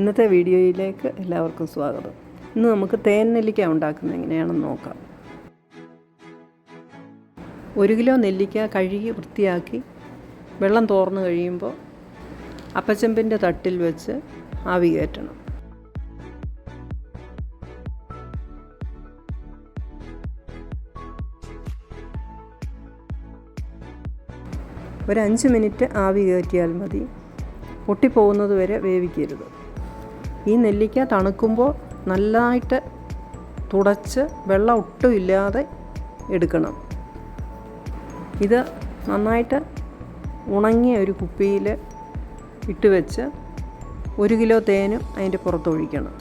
ഇന്നത്തെ വീഡിയോയിലേക്ക് എല്ലാവർക്കും സ്വാഗതം. ഇന്ന് നമുക്ക് തേൻ നെല്ലിക്ക ഉണ്ടാക്കുന്നത് എങ്ങനെയാണെന്ന് നോക്കാം. 1 കിലോ നെല്ലിക്ക കഴുകി വൃത്തിയാക്കി വെള്ളം തോർന്നു കഴിയുമ്പോൾ അപ്പച്ചെമ്പിൻ്റെ തട്ടിൽ വെച്ച് ആവി കയറ്റണം. ഒരു 5 മിനിറ്റ് ആവി കയറ്റിയാൽ മതി. പൊട്ടിപ്പോകുന്നത് വരെ വേവിക്കരുത്. ഈ നെല്ലിക്ക തണുക്കുമ്പോൾ നല്ലതായിട്ട് തുടച്ച് വെള്ളം ഒട്ടും ഇല്ലാതെ എടുക്കണം. ഇത് നന്നായിട്ട് ഉണങ്ങിയ ഒരു കുപ്പിയിൽ ഇട്ട് വെച്ച് 1 കിലോ തേനും അതിൻ്റെ പുറത്തൊഴിക്കണം.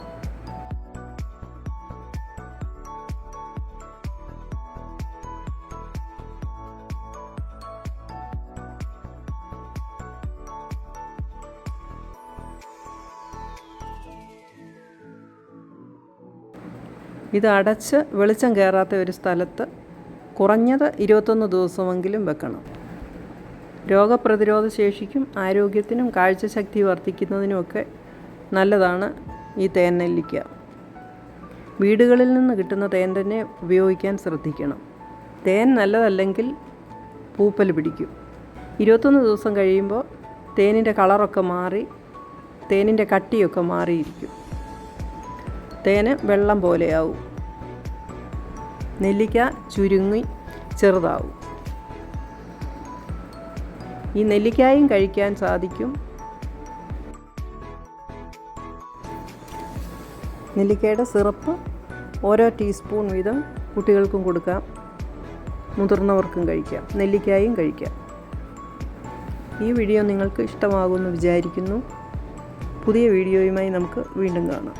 ഇത് അടച്ച് വെളിച്ചം കയറാത്ത ഒരു സ്ഥലത്ത് കുറഞ്ഞത് 21 ദിവസമെങ്കിലും വെക്കണം. രോഗപ്രതിരോധ ശേഷിക്കും ആരോഗ്യത്തിനും കാഴ്ചശക്തി വർദ്ധിക്കുന്നതിനുമൊക്കെ നല്ലതാണ് ഈ തേൻ നെല്ലിക്ക. വീടുകളിൽ നിന്ന് കിട്ടുന്ന തേൻ തന്നെ ഉപയോഗിക്കാൻ ശ്രദ്ധിക്കണം. തേൻ നല്ലതല്ലെങ്കിൽ പൂപ്പൽ പിടിക്കും. 21 ദിവസം കഴിയുമ്പോൾ തേനിൻ്റെ കളറൊക്കെ മാറി തേനിൻ്റെ കട്ടിയൊക്കെ മാറിയിരിക്കും. തേന് വെള്ളം പോലെയാവും. നെല്ലിക്ക ചുരുങ്ങി ചെറുതാവും. ഈ നെല്ലിക്കായും കഴിക്കാൻ സാധിക്കും. നെല്ലിക്കയുടെ സിറപ്പ് ഓരോ ടീസ്പൂൺ വീതം കുട്ടികൾക്കും കൊടുക്കാം, മുതിർന്നവർക്കും കഴിക്കാം, നെല്ലിക്കായും കഴിക്കാം. ഈ വീഡിയോ നിങ്ങൾക്ക് ഇഷ്ടമാകുമെന്ന് വിചാരിക്കുന്നു. പുതിയ വീഡിയോയുമായി നമുക്ക് വീണ്ടും കാണാം.